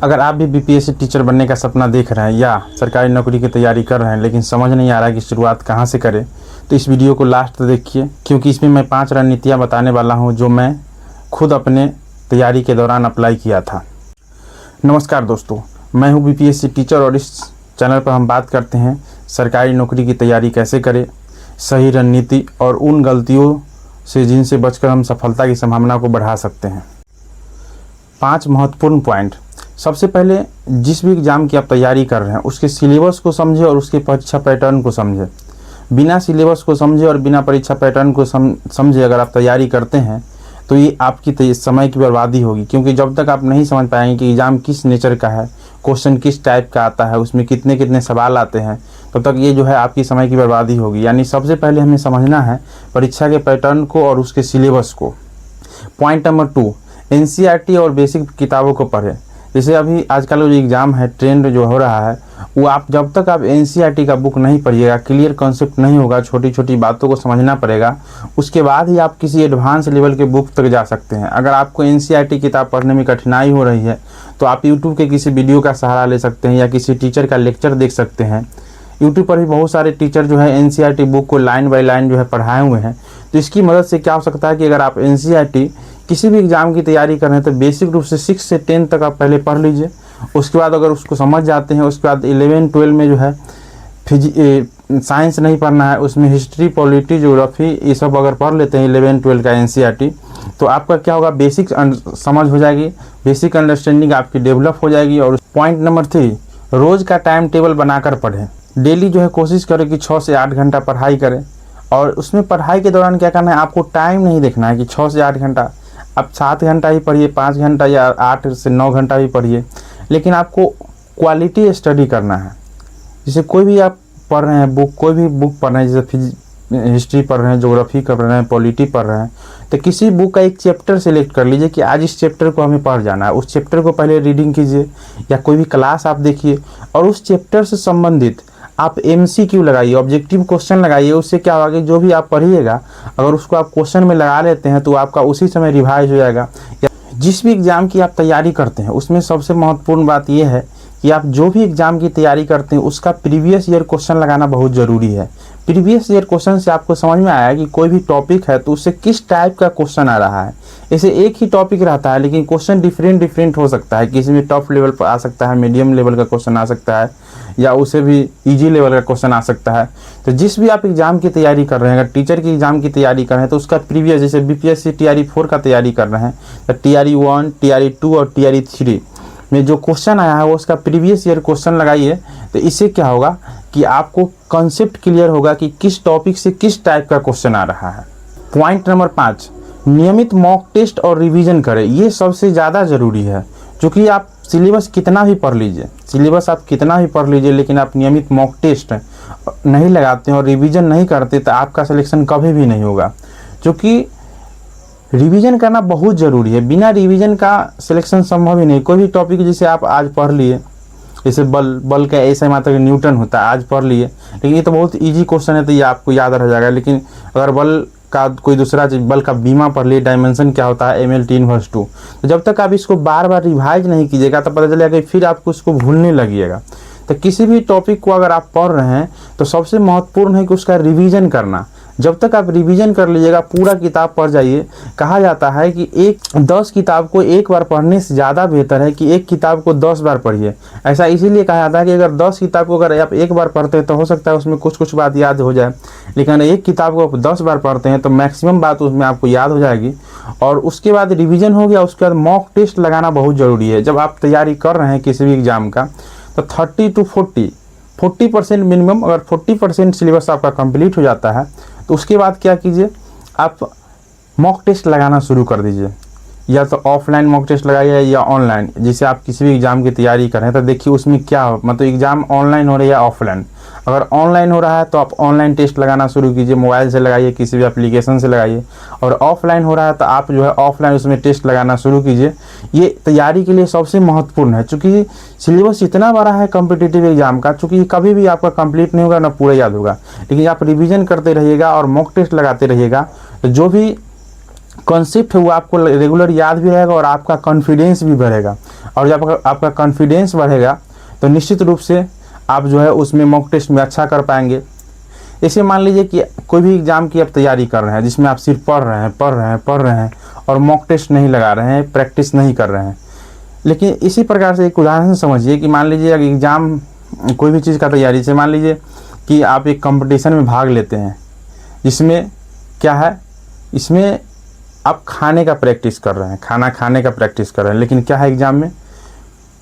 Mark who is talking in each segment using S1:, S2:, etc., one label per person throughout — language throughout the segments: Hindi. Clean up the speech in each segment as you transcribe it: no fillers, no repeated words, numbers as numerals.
S1: अगर आप भी बीपीएससी टीचर बनने का सपना देख रहे हैं या सरकारी नौकरी की तैयारी कर रहे हैं लेकिन समझ नहीं आ रहा है कि शुरुआत कहां से करें, तो इस वीडियो को लास्ट तक देखिए, क्योंकि इसमें मैं 5 रणनीतियां बताने वाला हूं जो मैं खुद अपने तैयारी के दौरान अप्लाई किया था। नमस्कार दोस्तों, मैं हूं बीपीएससी टीचर और इस चैनल पर हम बात करते हैं सरकारी नौकरी की तैयारी कैसे करें, सही रणनीति और उन गलतियों से जिनसे बचकर हम सफलता की संभावना को बढ़ा सकते हैं। 5 महत्वपूर्ण पॉइंट। सबसे पहले, जिस भी एग्ज़ाम की आप तैयारी कर रहे हैं उसके सिलेबस को समझें और उसके परीक्षा पैटर्न को समझें। बिना सिलेबस को समझे और बिना परीक्षा पैटर्न को समझे अगर आप तैयारी करते हैं तो ये आपकी समय की बर्बादी होगी, क्योंकि जब तक आप नहीं समझ पाएंगे कि एग्ज़ाम किस नेचर का है, क्वेश्चन किस टाइप का आता है, उसमें कितने कितने सवाल आते हैं, तब तक ये जो है आपकी समय की बर्बादी होगी। यानी सबसे पहले हमें समझना है परीक्षा के पैटर्न को और उसके सिलेबस को। पॉइंट नंबर 2, एनसीईआरटी और बेसिक किताबों को पढ़ें। जैसे अभी आजकल जो एग्ज़ाम है, ट्रेंड जो हो रहा है, वो आप जब तक आप एनसीईआरटी का बुक नहीं पढ़िएगा, क्लियर कॉन्सेप्ट नहीं होगा, छोटी छोटी बातों को समझना पड़ेगा, उसके बाद ही आप किसी एडवांस लेवल के बुक तक जा सकते हैं। अगर आपको एनसीईआरटी किताब पढ़ने में कठिनाई हो रही है तो आप यूट्यूब के किसी वीडियो का सहारा ले सकते हैं या किसी टीचर का लेक्चर देख सकते हैं। यूट्यूब पर भी बहुत सारे टीचर जो है एनसीईआरटी बुक को लाइन बाय लाइन जो है पढ़ाए हुए हैं। तो इसकी मदद से क्या हो सकता है कि अगर आप एनसीईआरटी किसी भी एग्ज़ाम की तैयारी कर रहे हैं तो बेसिक रूप से 6 से 10 तक आप पहले पढ़ लीजिए। उसके बाद अगर उसको समझ जाते हैं, उसके बाद 11-12 में जो है साइंस नहीं पढ़ना है, उसमें हिस्ट्री, पॉलिटी, ज्योग्राफी ये सब अगर पढ़ लेते हैं 11-12 का एनसीईआरटी, तो आपका क्या होगा, बेसिक समझ हो जाएगी, बेसिक अंडरस्टैंडिंग आपकी डेवलप हो जाएगी। और पॉइंट नंबर 3, रोज़ का टाइम टेबल बनाकर पढ़ें। डेली जो है कोशिश करें कि 6 से 8 घंटा पढ़ाई करें, और उसमें पढ़ाई के दौरान क्या करना है, आपको टाइम नहीं देखना है कि 6 से 8 घंटा, आप 7 घंटा ही पढ़िए, 5 घंटा या 8 से 9 घंटा भी पढ़िए, लेकिन आपको क्वालिटी स्टडी करना है। जैसे कोई भी आप पढ़ रहे हैं बुक, कोई भी बुक पढ़ रहे हैं, जैसे हिस्ट्री पढ़ रहे हैं, ज्योग्राफी कर रहे हैं, पॉलिटी पढ़ रहे हैं, तो किसी बुक का एक चैप्टर सेलेक्ट कर लीजिए कि आज इस चैप्टर को हमें पढ़ जाना है। उस चैप्टर को पहले रीडिंग कीजिए या कोई भी क्लास आप देखिए और उस चैप्टर से संबंधित आप MCQ लगाइए, ऑब्जेक्टिव क्वेश्चन लगाइए। उससे क्या होगा कि जो भी आप पढ़िएगा अगर उसको आप क्वेश्चन में लगा लेते हैं तो आपका उसी समय रिवाइज हो जाएगा। जिस भी एग्ज़ाम की आप तैयारी करते हैं उसमें सबसे महत्वपूर्ण बात यह है कि आप जो भी एग्ज़ाम की तैयारी करते हैं उसका प्रीवियस ईयर क्वेश्चन लगाना बहुत ज़रूरी है। प्रीवियस ईयर क्वेश्चन से आपको समझ में आया कि कोई भी टॉपिक है तो उससे किस टाइप का क्वेश्चन आ रहा है। ऐसे एक ही टॉपिक रहता है लेकिन क्वेश्चन डिफरेंट हो सकता है। किसी में टॉप लेवल पर आ सकता है, मीडियम लेवल का क्वेश्चन आ सकता है, या उसे भी ईजी लेवल का क्वेश्चन आ सकता है। तो जिस भी आप एग्ज़ाम की तैयारी कर रहे हैं, अगर टीचर की एग्ज़ाम की तैयारी कर रहे हैं तो उसका प्रीवियस, जैसे बीपीएससी TRE 4 का तैयारी कर रहे हैं तो TRE 1, TRE 2 और TRE 3 में जो क्वेश्चन आया है वो उसका प्रीवियस ईयर क्वेश्चन लगाइए। तो इससे क्या होगा कि आपको कॉन्सेप्ट क्लियर होगा कि किस टॉपिक से किस टाइप का क्वेश्चन आ रहा है। पॉइंट नंबर 5, नियमित मॉक टेस्ट और रिवीजन करें। ये सबसे ज़्यादा ज़रूरी है, क्योंकि आप सिलेबस कितना भी पढ़ लीजिए, लेकिन आप नियमित मॉक टेस्ट नहीं लगाते हैं और रिवीजन नहीं करते तो आपका सिलेक्शन कभी भी नहीं होगा। क्योंकि रिवीजन करना बहुत ज़रूरी है, बिना रिवीजन का सिलेक्शन संभव ही नहीं। कोई भी टॉपिक जैसे आप आज पढ़ लिए, जैसे बल का ऐसे मात्रा न्यूटन होता है, आज पढ़ लिए, लेकिन ये तो बहुत इजी क्वेश्चन है तो ये आपको याद रह जाएगा। लेकिन अगर बल का कोई दूसरा चीज़, बल का बीमा पढ़ लिए, डायमेंशन क्या होता है, ML 3/2, तो जब तक आप इसको बार बार रिवाइज नहीं कीजिएगा तो पता चलेगा कि फिर आपको इसको भूलने लगिएगा। तो किसी भी टॉपिक को अगर आप पढ़ रहे हैं तो सबसे महत्वपूर्ण है कि उसका रिवीजन करना। जब तक आप रिवीजन कर लीजिएगा, पूरा किताब पढ़ जाइए। कहा जाता है कि 10 किताब को एक बार पढ़ने से ज़्यादा बेहतर है कि एक किताब को 10 बार पढ़िए। ऐसा इसीलिए कहा जाता है कि अगर 10 किताब को अगर आप एक बार पढ़ते हैं तो हो सकता है उसमें कुछ बात याद हो जाए, लेकिन एक किताब को आप 10 बार पढ़ते हैं तो मैक्सिमम बात उसमें आपको याद हो जाएगी। और उसके बाद रिवीजन हो गया, उसके बाद मॉक टेस्ट लगाना बहुत ज़रूरी है। जब आप तैयारी कर रहे हैं किसी भी एग्ज़ाम का तो 30 to 40% मिनिमम, अगर 40% सिलेबस आपका कंप्लीट हो जाता है तो उसके बाद क्या कीजिए, आप मॉक टेस्ट लगाना शुरू कर दीजिए। या तो ऑफलाइन मॉक टेस्ट लगाइए या ऑनलाइन। जैसे आप किसी भी एग्ज़ाम की तैयारी कर रहे हैं तो देखिए उसमें क्या हो, मतलब एग्ज़ाम ऑनलाइन हो रहा है या ऑफलाइन। अगर ऑनलाइन हो रहा है तो आप ऑनलाइन टेस्ट लगाना शुरू कीजिए, मोबाइल से लगाइए, किसी भी एप्लीकेशन से लगाइए। और ऑफलाइन हो रहा है तो आप जो है ऑफलाइन उसमें टेस्ट लगाना शुरू कीजिए। ये तैयारी के लिए सबसे महत्वपूर्ण है, चूँकि सिलेबस इतना बड़ा है कॉम्पिटिटिव एग्जाम का, चूँकि कभी भी आपका कंप्लीट नहीं होगा ना पूरा याद होगा। लेकिन आप रिविज़न करते रहिएगा और मॉक टेस्ट लगाते रहिएगा तो जो भी कॉन्सेप्ट है वो आपको रेगुलर याद भी रहेगा और आपका कॉन्फिडेंस भी बढ़ेगा। और जब आपका कॉन्फिडेंस बढ़ेगा तो निश्चित रूप से आप जो है उसमें मॉक टेस्ट में अच्छा कर पाएंगे। इसे मान लीजिए कि कोई भी एग्ज़ाम की आप तैयारी कर रहे हैं जिसमें आप सिर्फ पढ़ रहे हैं और मॉक टेस्ट नहीं लगा रहे हैं, प्रैक्टिस नहीं कर रहे हैं। लेकिन इसी प्रकार से एक उदाहरण समझिए कि मान लीजिए अगर एग्ज़ाम कोई भी चीज़ का तैयारी से मान लीजिए कि आप एक कंपटीशन में भाग लेते हैं जिसमें क्या है, इसमें आप खाने का प्रैक्टिस कर रहे हैं, खाना खाने का प्रैक्टिस कर रहे हैं, लेकिन क्या है एग्ज़ाम में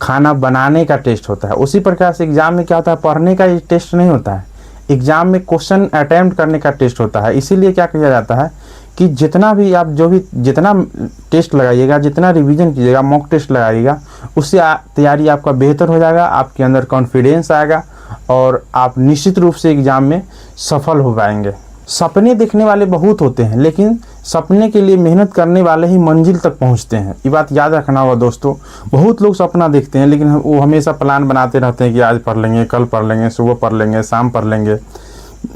S1: खाना बनाने का टेस्ट होता है। उसी प्रकार से एग्ज़ाम में क्या होता है, पढ़ने का टेस्ट नहीं होता है, एग्ज़ाम में क्वेश्चन अटैम्प्ट करने का टेस्ट होता है। इसीलिए क्या किया जाता है कि जितना भी आप जितना टेस्ट लगाइएगा, जितना रिवीजन कीजिएगा, मॉक टेस्ट लगाइएगा, उससे तैयारी आपका बेहतर हो जाएगा, आपके अंदर कॉन्फिडेंस आएगा और आप निश्चित रूप से एग्ज़ाम में सफल हो पाएंगे। सपने देखने वाले बहुत होते हैं, लेकिन सपने के लिए मेहनत करने वाले ही मंजिल तक पहुंचते हैं। ये बात याद रखना होगा दोस्तों। बहुत लोग सपना देखते हैं लेकिन वो हमेशा प्लान बनाते रहते हैं कि आज पढ़ लेंगे, कल पढ़ लेंगे, सुबह पढ़ लेंगे, शाम पढ़ लेंगे,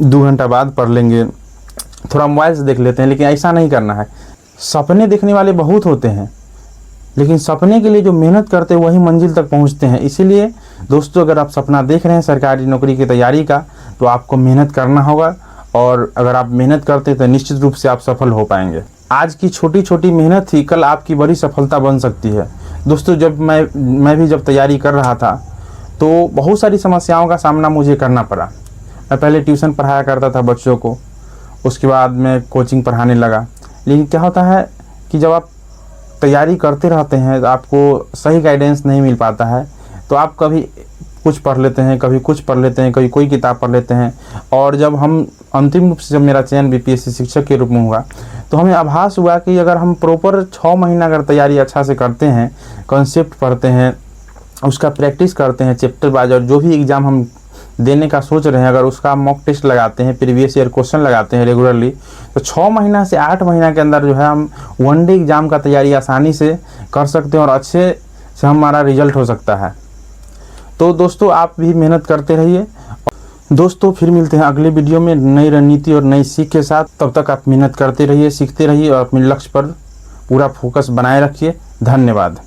S1: 2 घंटा बाद पढ़ लेंगे, थोड़ा मोबाइल से देख लेते हैं, लेकिन ऐसा नहीं करना है। सपने देखने वाले बहुत होते हैं लेकिन सपने के लिए जो मेहनत करते हैं वही मंजिल तक पहुंचते हैं। इसीलिए दोस्तों अगर आप सपना देख रहे हैं सरकारी नौकरी की तैयारी का तो आपको मेहनत करना होगा और अगर आप मेहनत करते हैं तो निश्चित रूप से आप सफल हो पाएंगे। आज की छोटी छोटी मेहनत ही कल आपकी बड़ी सफलता बन सकती है। दोस्तों जब मैं भी जब तैयारी कर रहा था तो बहुत सारी समस्याओं का सामना मुझे करना पड़ा। मैं पहले ट्यूशन पढ़ाया करता था बच्चों को, उसके बाद मैं कोचिंग पढ़ाने लगा। लेकिन क्या होता है कि जब आप तैयारी करते रहते हैं तो आपको सही गाइडेंस नहीं मिल पाता है, तो आप कभी कुछ पढ़ लेते हैं, कभी कुछ पढ़ लेते हैं, कभी कोई किताब पढ़ लेते हैं। और जब हम अंतिम रूप से जब मेरा चयन बीपीएससी शिक्षक के रूप में हुआ तो हमें आभास हुआ कि अगर हम प्रॉपर 6 महीना अगर तैयारी अच्छा से करते हैं, कॉन्सेप्ट पढ़ते हैं, उसका प्रैक्टिस करते हैं चैप्टर वाइज, और जो भी एग्ज़ाम हम देने का सोच रहे हैं अगर उसका मॉक टेस्ट लगाते हैं, प्रीवियस ईयर क्वेश्चन लगाते हैं रेगुलरली, तो 6 महीना से 8 महीना के अंदर जो है हम वनडे एग्ज़ाम का तैयारी आसानी से कर सकते हैं और अच्छे से हमारा रिजल्ट हो सकता है। तो दोस्तों आप भी मेहनत करते रहिए। दोस्तों फिर मिलते हैं अगले वीडियो में नई रणनीति और नई सीख के साथ। तब तक आप मेहनत करते रहिए, सीखते रहिए और अपने लक्ष्य पर पूरा फोकस बनाए रखिए। धन्यवाद।